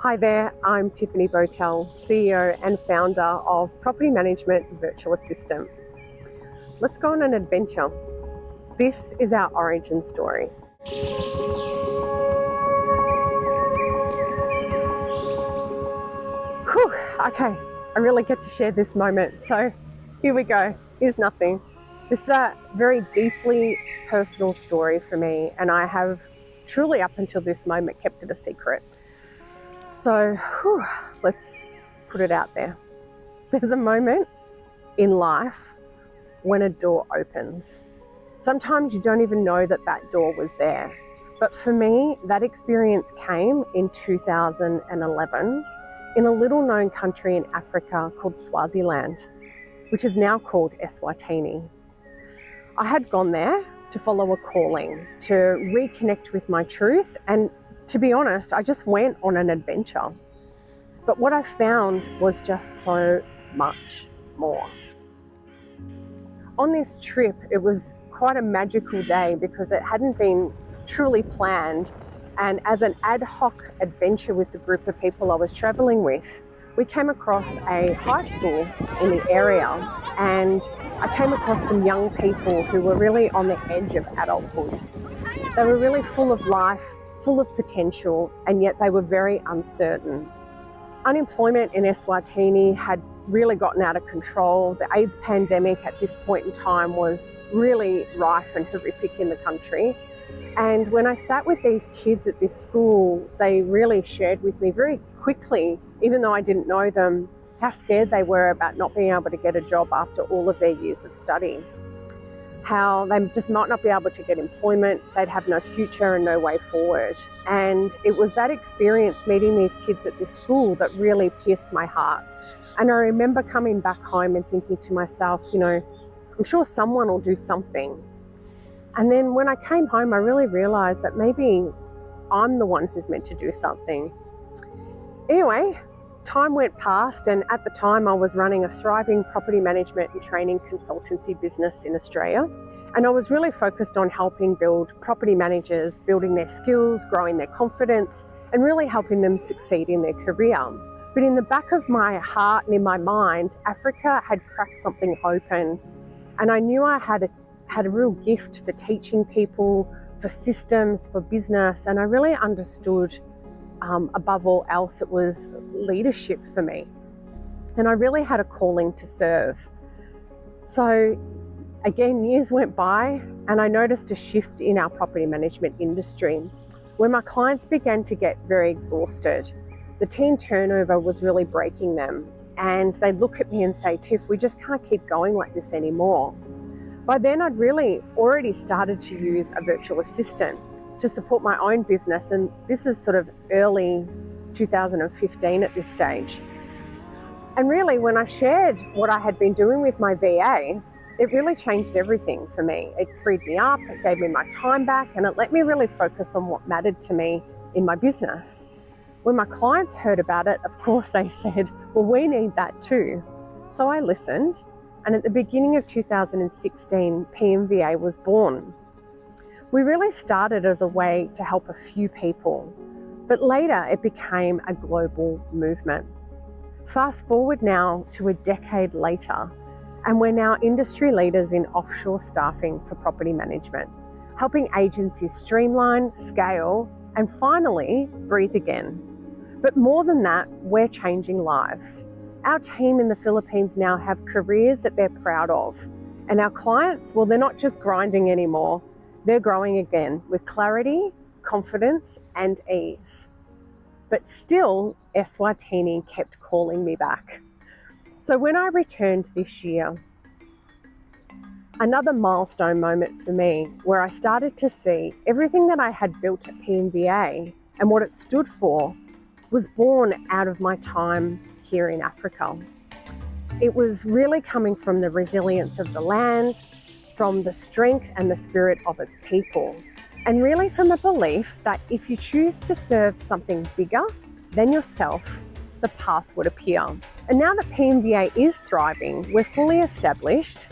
Hi there, I'm Tiffany Bowtell, CEO and founder of property management virtual assistant. Let's go on an adventure. This is our origin story. Whew, okay, I really get to share this moment. So here we go, here's nothing. This is a very deeply personal story for me, and I have truly up until this moment kept it a secret. So let's put it out there. There's a moment in life when a door opens. Sometimes you don't even know that that door was there. But for me, that experience came in 2011 in a little known country in Africa called Swaziland, which is now called Eswatini. I had gone there to follow a calling, to reconnect with my truth, and to be honest, I just went on an adventure. But what I found was just so much more. On this trip, it was quite a magical day because it hadn't been truly planned. And as an ad hoc adventure with the group of people I was traveling with, we came across a high school in the area, and I came across some young people who were really on the edge of adulthood. They were really full of life, full of potential, and yet they were very uncertain. Unemployment in Eswatini had really gotten out of control. The AIDS pandemic at this point in time was really rife and horrific in the country. And when I sat with these kids at this school, they really shared with me very quickly, even though I didn't know them, how scared they were about not being able to get a job after all of their years of study. How they just might not be able to get employment, they'd have no future and no way forward. And it was that experience meeting these kids at this school that really pierced my heart. And I remember coming back home and thinking to myself, you know, I'm sure someone will do something. And then when I came home, I really realized that maybe I'm the one who's meant to do something. Anyway, time went past, and at the time I was running a thriving property management and training consultancy business in Australia. And I was really focused on helping build property managers, building their skills, growing their confidence, and really helping them succeed in their career. But in the back of my heart and in my mind, Africa had cracked something open. And I knew I had a real gift for teaching people, for systems, for business. And I really understood, above all else, it was leadership for me. And I really had a calling to serve. So again, years went by and I noticed a shift in our property management industry where my clients began to get very exhausted. The team turnover was really breaking them. And they'd look at me and say, Tiff, we just can't keep going like this anymore. By then, I'd really already started to use a virtual assistant to support my own business. And this is sort of early 2015 at this stage. And really, when I shared what I had been doing with my VA, it really changed everything for me. It freed me up, it gave me my time back, and it let me really focus on what mattered to me in my business. When my clients heard about it, of course, they said, well, we need that too. So I listened. And at the beginning of 2016, PMVA was born. We really started as a way to help a few people, but later it became a global movement. Fast forward now to a decade later, and we're now industry leaders in offshore staffing for property management, helping agencies streamline, scale, and finally breathe again. But more than that, we're changing lives. Our team in the Philippines now have careers that they're proud of. And our clients, well, they're not just grinding anymore. They're growing again with clarity, confidence, and ease. But still, Eswatini kept calling me back. So when I returned this year, another milestone moment for me where I started to see everything that I had built at PMVA and what it stood for was born out of my time here in Africa. It was really coming from the resilience of the land, from the strength and the spirit of its people, and really from a belief that if you choose to serve something bigger than yourself, the path would appear. And now that PMVA is thriving, we're fully established,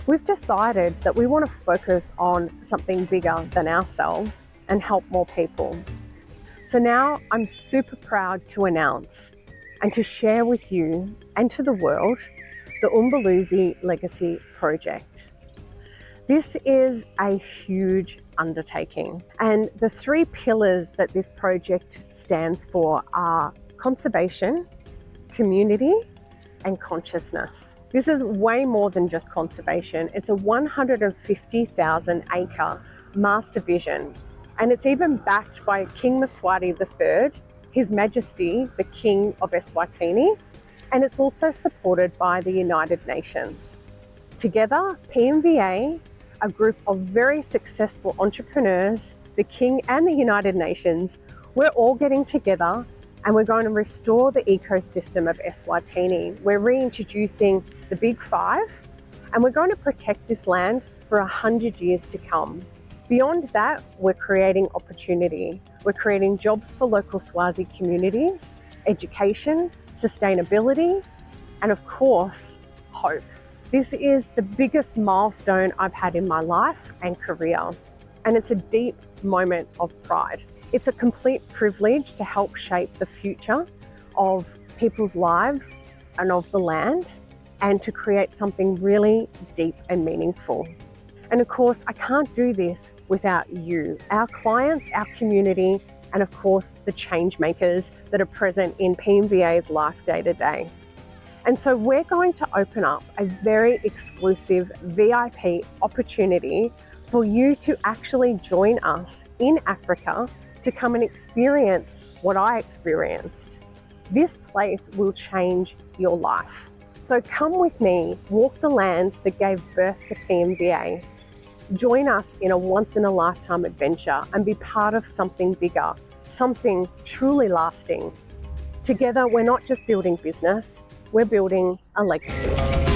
we've decided that we want to focus on something bigger than ourselves and help more people. So now I'm super proud to announce and to share with you and to the world the 𝗠𝗯𝘂𝐵𝐿𝐵𝐸 Legacy Project. This is a huge undertaking, and the three pillars that this project stands for are conservation, community, and consciousness. This is way more than just conservation. It's a 150,000 acre master vision, and it's even backed by King Mswati III, His Majesty, the King of Eswatini, and it's also supported by the United Nations. Together, PMVA, a group of very successful entrepreneurs, the King and the United Nations, we're all getting together and we're going to restore the ecosystem of Eswatini. We're reintroducing the Big Five, and we're going to protect this land for 100 years to come. Beyond that, we're creating opportunity. We're creating jobs for local Swazi communities, education, sustainability, and of course, hope. This is the biggest milestone I've had in my life and career, and it's a deep moment of pride. It's a complete privilege to help shape the future of people's lives and of the land, and to create something really deep and meaningful. And of course, I can't do this without you, our clients, our community, and of course, the change makers that are present in PMVA's life day to day. And so we're going to open up a very exclusive VIP opportunity for you to actually join us in Africa to come and experience what I experienced. This place will change your life. So come with me, walk the land that gave birth to PMVA. Join us in a once-in-a-lifetime adventure and be part of something bigger, something truly lasting. Together, we're not just building business, we're building a legacy.